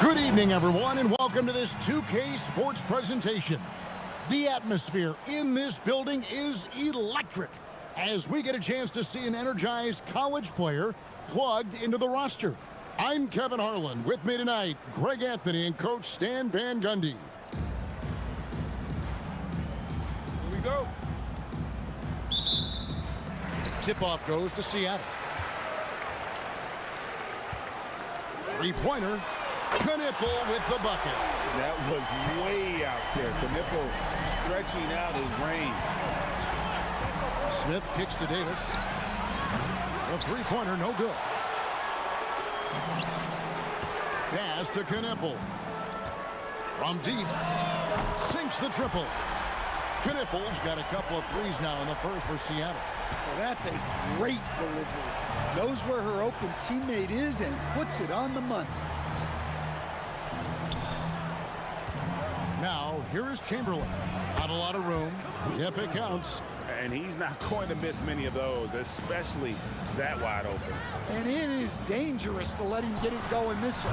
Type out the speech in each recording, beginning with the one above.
Good evening, everyone, and welcome to this 2K Sports presentation. The atmosphere in this building is electric as we get a chance to see an energized college player plugged into the roster. I'm Kevin Harlan. With me tonight, Greg Anthony and Coach Stan Van Gundy. Here we go. Tip-off goes to Seattle. Three-pointer. Knipple with the bucket. That was way out there. Knipple stretching out his range. Smith kicks to Davis. The three-pointer, no good. Pass to Knipple. From deep. Sinks the triple. Knipple's got a couple of threes now in the first for Seattle. Well, that's a great delivery. Knows where her open teammate is and puts it on the money. Now, here is Chamberlain. Not a lot of room. Yep, it counts. And he's not going to miss many of those, especially that wide open. And it is dangerous to let him get it going this way.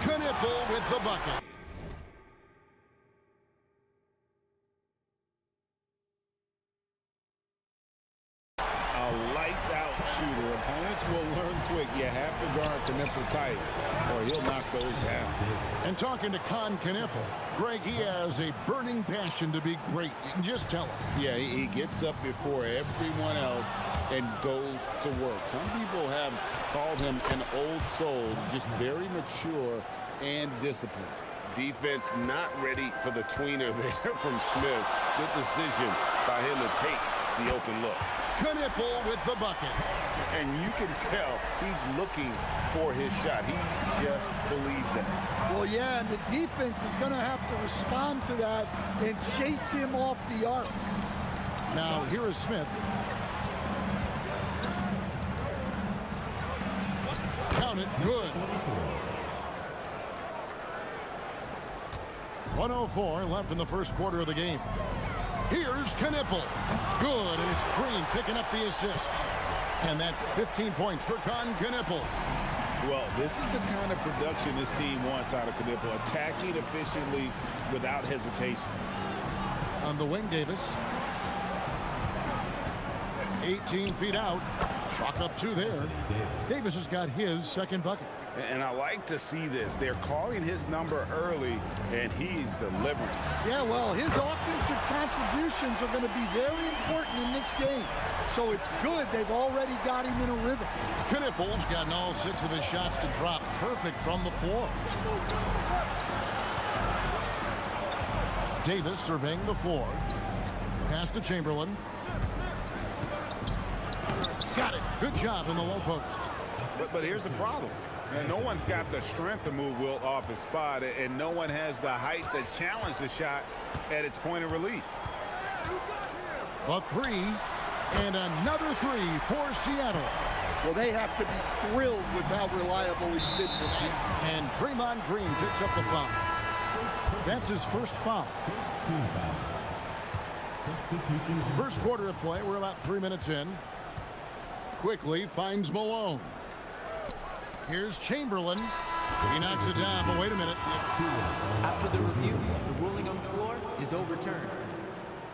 Knipple with the bucket. A lights-out shooter. Opponents will learn quick. You have to guard Knipple tight, or he'll knock those down. And talking to Knipple, Greg, he has a burning passion to be great. You can just tell him. Yeah, he gets up before everyone else and goes to work. Some people have called him an old soul, just very mature and disciplined. Defense not ready for the tweener there from Smith. Good decision by him to take the open look. Knipple with the bucket. And you can tell he's looking for his shot. He just believes it. Well, yeah, and the defense is going to have to respond to that and chase him off the arc. Now, here is Smith. Count it, good. 1:04 left in the first quarter of the game. Here's Knipple. Good, and it's Green picking up the assist. And that's 15 points for Knipple. Well, this is the kind of production this team wants out of Knipple. Attacking efficiently without hesitation. On the wing, Davis. 18 feet out. Chalk up two there. Davis has got his second bucket. And I like to see this. They're calling his number early, and he's delivering. Yeah, well, his offensive contributions are going to be very important in this game. So it's good they've already got him in a rhythm. Knipple's gotten all 6 of his shots to drop perfect from the floor. Davis surveying the floor. Pass to Chamberlain. Got it. Good job in the low post. But here's the problem. And no one's got the strength to move Wilt off his spot, and no one has the height to challenge the shot at its point of release. A three, and another three for Seattle. Well, they have to be thrilled with how reliable he's been this year. And Draymond Green picks up the foul. That's his first foul. First quarter of play, we're about 3 minutes in. Quickly finds Malone. Here's Chamberlain. He knocks it down, but wait a minute. After the review, the ruling on the floor is overturned.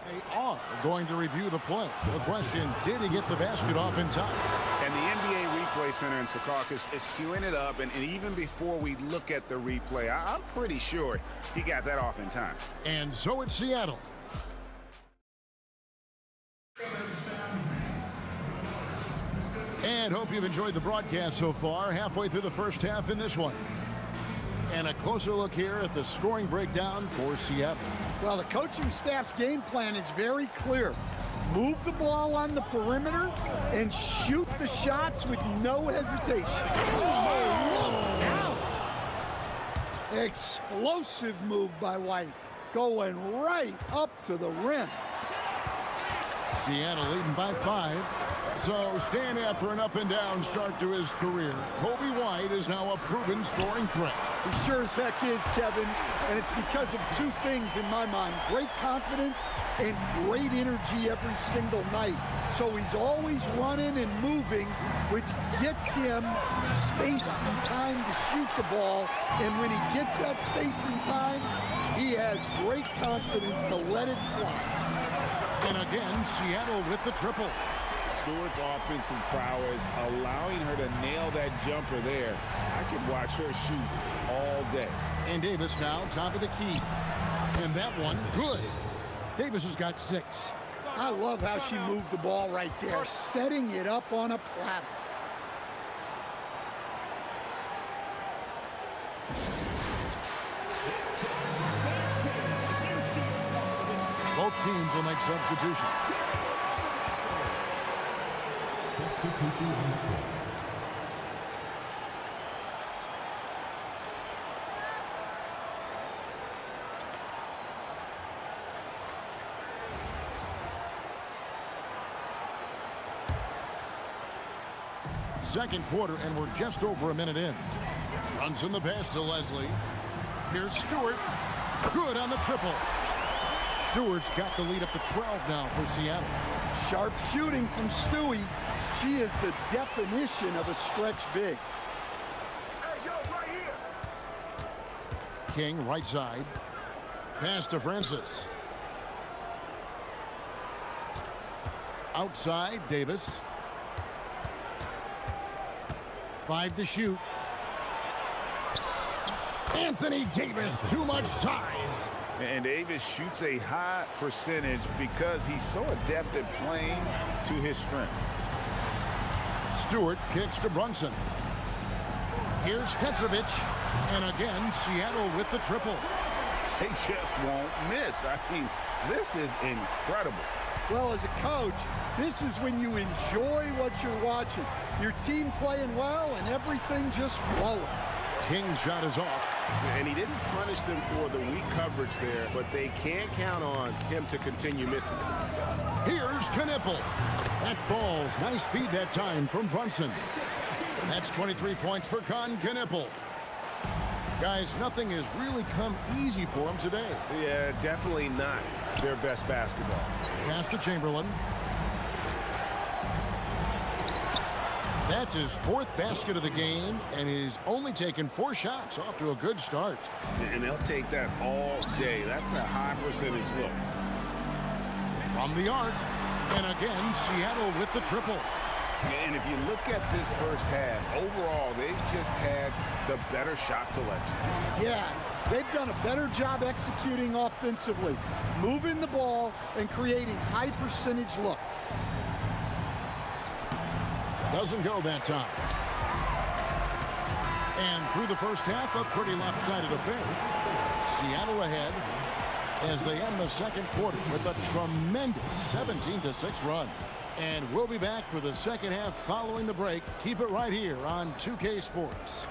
They are going to review the play. The question, did he get the basket off in time? And the NBA Replay Center in Secaucus is queuing it up, and even before we look at the replay, I'm pretty sure he got that off in time. And so it's Seattle. And hope you've enjoyed the broadcast so far, halfway through the first half in this one. And a closer look here at the scoring breakdown for Seattle. Well, the coaching staff's game plan is very clear. Move the ball on the perimeter and shoot the shots with no hesitation. Oh, explosive move by White, going right up to the rim. Seattle leading by 5. So stand after an up-and-down start to his career. Kobe White is now a proven scoring threat. He sure as heck is, Kevin, and it's because of 2 things in my mind. Great confidence and great energy every single night. So he's always running and moving, which gets him space and time to shoot the ball. And when he gets that space and time, he has great confidence to let it fly. And again, Seattle with the triple. Stewart's offensive prowess, allowing her to nail that jumper there. I could watch her shoot all day. And Davis now top of the key. And that one, good. Davis has got 6. I love how she moved the ball right there, setting it up on a platter. Both teams will make substitutions. Second quarter, and we're just over a minute in. Runs in the pass to Leslie. Here's Stewart. Good on the triple. Stewart's got the lead up to 12 now for Seattle. Sharp shooting from Stewie. She is the definition of a stretch big. King, right side. Pass to Francis. Outside, Davis. 5 to shoot. Anthony Davis, too much size. And Davis shoots a high percentage because he's so adept at playing to his strength. Stewart kicks to Brunson. Here's Petrovic. And again, Seattle with the triple. They just won't miss. I mean, this is incredible. Well, as a coach, this is when you enjoy what you're watching. Your team playing well and everything just flowing. King's shot is off. And he didn't punish them for the weak coverage there, but they can't count on him to continue missing. Here's Knipple. That falls. Nice feed that time from Brunson. And that's 23 points for Con Knipple. Guys, nothing has really come easy for him today. Yeah, definitely not their best basketball. Pass to Chamberlain. That's his 4th basket of the game, and he's only taken 4 shots. Off to a good start. And they'll take that all day. That's a high percentage look. From the arc, and again, Seattle with the triple. And if you look at this first half, overall, they've just had the better shot selection. Yeah, they've done a better job executing offensively, moving the ball and creating high percentage looks. Doesn't go that time. And through the first half, a pretty lopsided affair. Seattle ahead as they end the second quarter with a tremendous 17-6 run. And we'll be back for the second half following the break. Keep it right here on 2K Sports.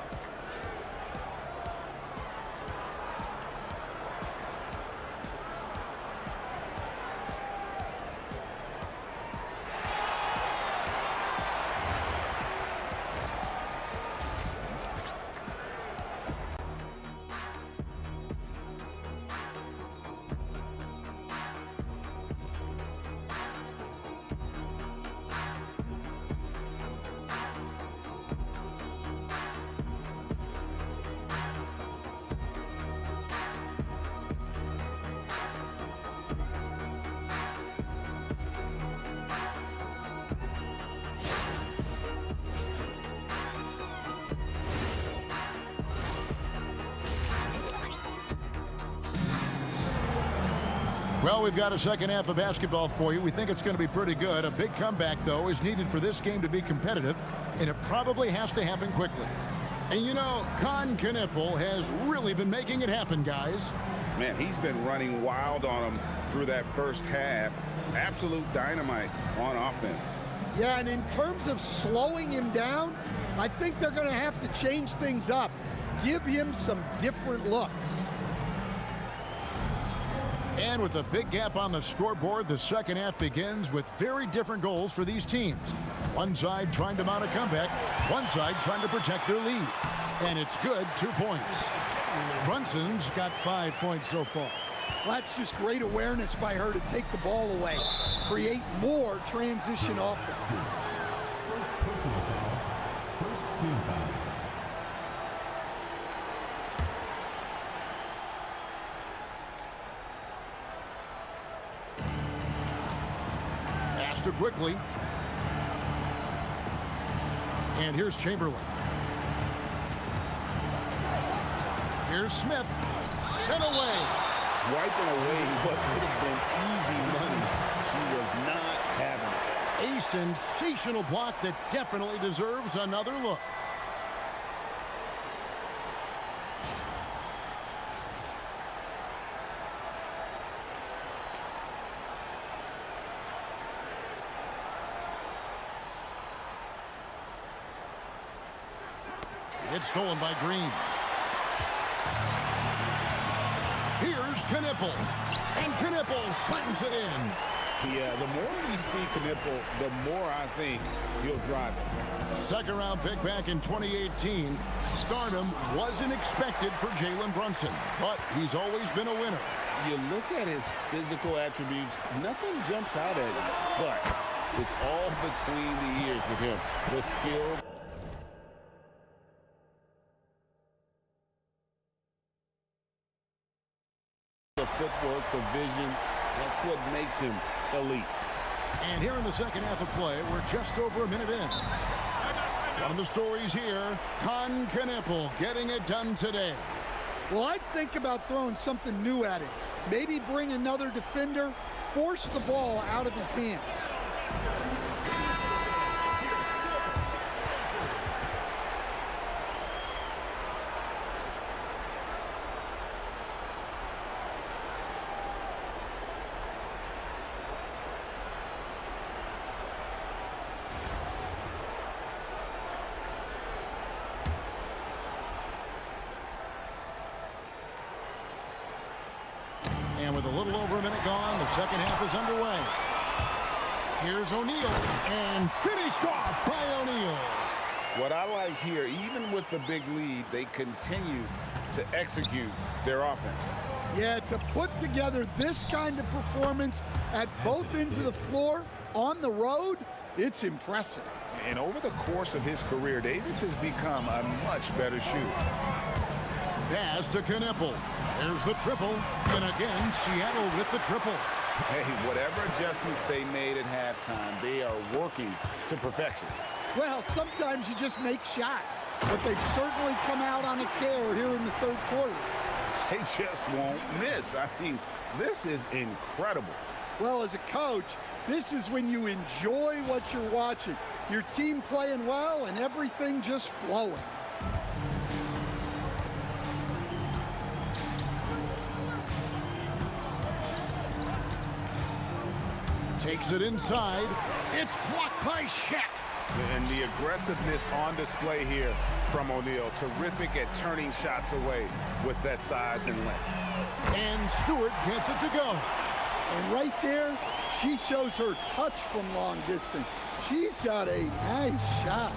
Well, we've got a second half of basketball for you. We think it's going to be pretty good. A big comeback, though, is needed for this game to be competitive, and it probably has to happen quickly. And you know, Con Knipple has really been making it happen, guys. Man, he's been running wild on them through that first half. Absolute dynamite on offense. Yeah, and in terms of slowing him down, I think they're going to have to change things up. Give him some different looks. And with a big gap on the scoreboard, the second half begins with very different goals for these teams. One side trying to mount a comeback, one side trying to protect their lead. And it's good, 2 points. Brunson's got 5 points so far. Well, that's just great awareness by her to take the ball away, create more transition offense. First personal foul. First team foul. Pass to quickly. And here's Chamberlain. Here's Smith. Sent away. Wiping away what would have been easy money. She was not having it. A sensational block that definitely deserves another look. It's stolen by Green. Here's Knipple. And Knipple slams it in. Yeah, the more we see Knipple, the more I think he'll drive it. Second round pick back in 2018. Stardom wasn't expected for Jalen Brunson, but he's always been a winner. You look at his physical attributes, nothing jumps out at him, but it's all between the ears with him. The skill. The footwork, the vision, that's what makes him elite. And here in the second half of play, we're just over a minute in. One of the stories here, Con Knipple getting it done today. Well, I'd think about throwing something new at him. Maybe bring another defender, force the ball out of his hands. And with a little over a minute gone, the second half is underway. Here's O'Neal, and finished off by O'Neal. What I like here, even with the big lead, they continue to execute their offense. Yeah, to put together this kind of performance at both ends of the floor on the road, it's impressive. And over the course of his career, Davis has become a much better shooter. Pass to Knipple. There's the triple. And again, Seattle with the triple. Hey, whatever adjustments they made at halftime, they are working to perfection. Well, sometimes you just make shots, but they've certainly come out on a tear here in the third quarter. They just won't miss. I mean, this is incredible. Well, as a coach, this is when you enjoy what you're watching. Your team playing well and everything just flowing. Takes it inside. It's blocked by Shaq. And the aggressiveness on display here from O'Neal. Terrific at turning shots away with that size and length. And Stewart gets it to go. And right there, she shows her touch from long distance. She's got a nice shot.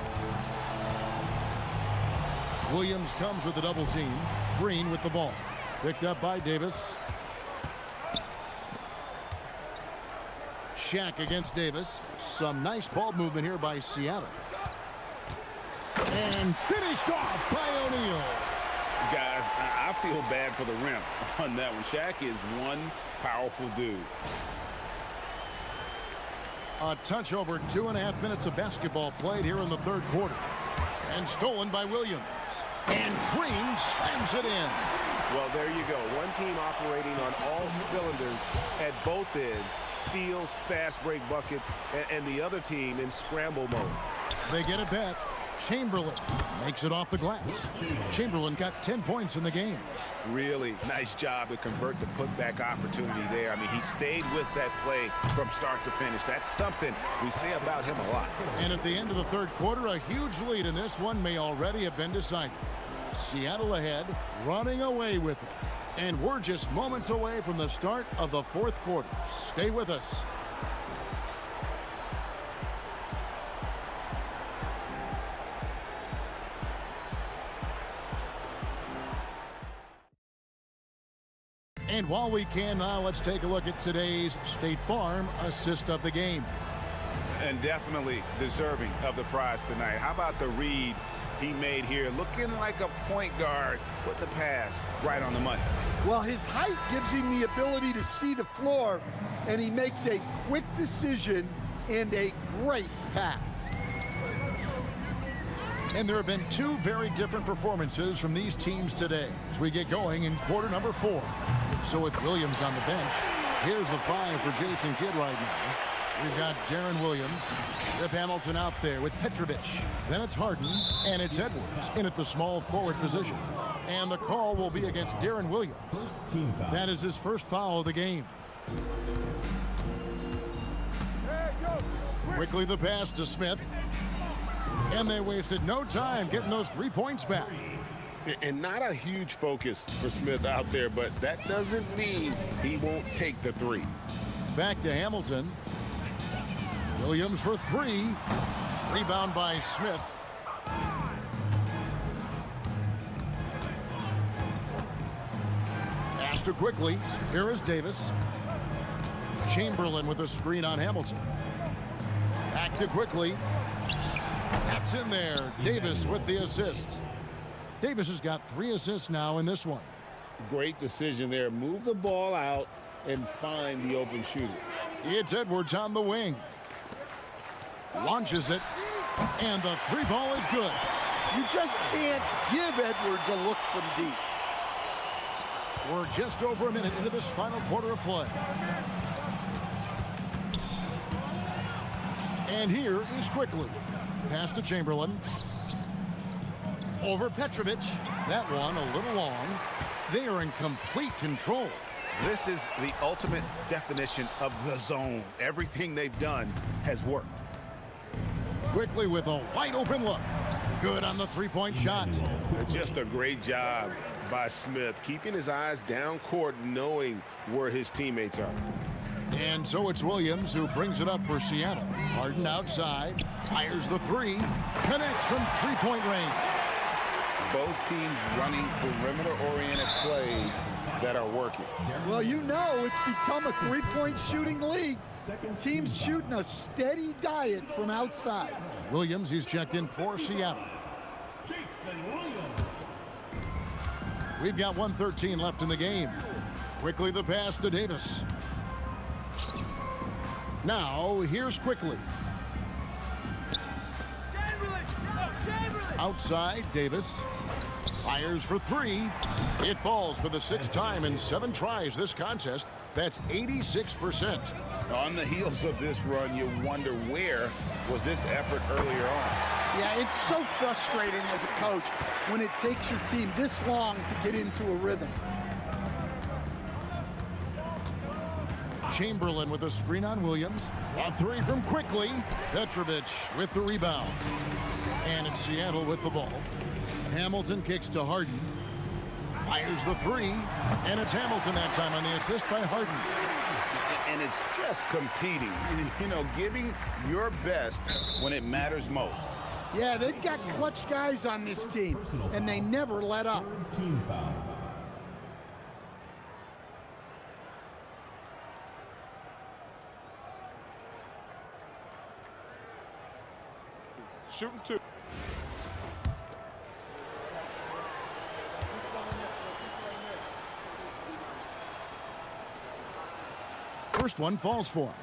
Williams comes with the double team. Green with the ball. Picked up by Davis. Shaq against Davis. Some nice ball movement here by Seattle. And finished off by O'Neal. Guys, I feel bad for the rim on that one. Shaq is one powerful dude. A touch over 2.5 minutes of basketball played here in the third quarter. And stolen by Williams. And Green slams it in. Well, there you go. One team operating on all cylinders at both ends. Steals, fast break buckets, and the other team in scramble mode. They get it back. Chamberlain makes it off the glass. Chamberlain got 10 points in the game. Really nice job to convert the putback opportunity there. I mean, he stayed with that play from start to finish. That's something we say about him a lot. And at the end of the third quarter, a huge lead in this one may already have been decided. Seattle ahead, running away with it. And we're just moments away from the start of the fourth quarter. Stay with us. And while we can now, let's take a look at today's State Farm assist of the game. And definitely deserving of the prize tonight. How about the read he made here? Looking like a point guard, putting the pass right on the money. Well, his height gives him the ability to see the floor, and he makes a quick decision and a great pass. And there have been two very different performances from these teams today as we get going in quarter number 4. So with Williams on the bench, here's the 5 for Jason Kidd right now. We've got Darren Williams, Rip Hamilton out there with Petrovic. Then it's Harden, and it's Edwards in at the small forward position. And the call will be against Darren Williams. Team foul. That is his first foul of the game. Quickly the pass to Smith. And they wasted no time getting those 3 points back. And not a huge focus for Smith out there, but that doesn't mean he won't take the 3. Back to Hamilton. Williams for 3. Rebound by Smith. Pass to quickly. Here is Davis. Chamberlain with a screen on Hamilton. Back to quickly. That's in there. Davis with the assist. Davis has got 3 assists now in this one. Great decision there. Move the ball out and find the open shooter. It's Edwards on the wing. Launches it. And the 3 ball is good. You just can't give Edwards a look from deep. We're just over a minute into this final quarter of play. And here is quickly. Pass to Chamberlain. Over Petrovic. That one a little long. They are in complete control. This is the ultimate definition of the zone. Everything they've done has worked. Quickly with a wide open look. Good on the 3-point shot. Just a great job by Smith, keeping his eyes down court, knowing where his teammates are. And so it's Williams who brings it up for Seattle. Harden outside, fires the 3, connects from 3-point range. Both teams running perimeter-oriented plays that are working. Well, you know it's become a 3-point shooting league. Teams shooting a steady diet from outside. Williams, he's checked in for Seattle. We've got 1:13 left in the game. Quickly the pass to Davis. Now, here's quickly. Outside, Davis. Fires for 3. It falls for the 6th time in 7 tries this contest. That's 86%. On the heels of this run, you wonder where was this effort earlier on. Yeah, it's so frustrating as a coach when it takes your team this long to get into a rhythm. Chamberlain with a screen on Williams. A 3 from quickly. Petrovic with the rebound. And it's Seattle with the ball. Hamilton kicks to Harden. Fires the 3. And it's Hamilton that time on the assist by Harden. And it's just competing, you know, giving your best when it matters most. Yeah, they've got clutch guys on this team, and they never let up. Team foul. Shooting 2. First one falls for him.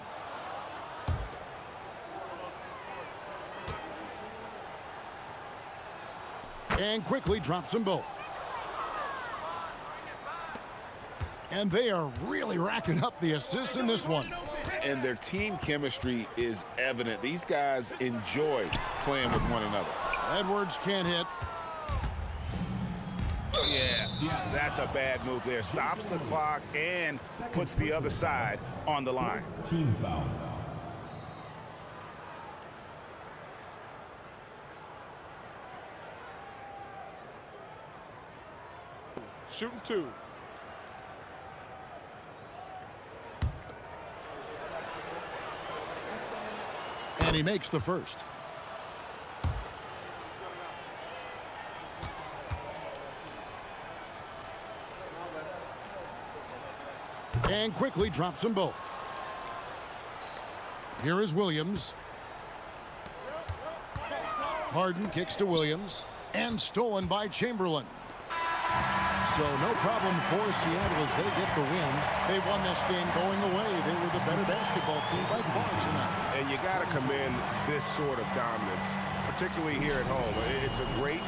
And quickly drops them both. And they are really racking up the assists in this one. And their team chemistry is evident. These guys enjoy playing with one another. Edwards can't hit. Yes, that's a bad move there. Stops the clock and puts the other side on the line. Team foul. Shooting 2. And he makes the first. And quickly drops them both. Here is Williams. Harden kicks to Williams. And stolen by Chamberlain. So no problem for Seattle as they get the win. They won this game going away. They were the better basketball team by far tonight. And you got to commend this sort of dominance, particularly here at home. It's a great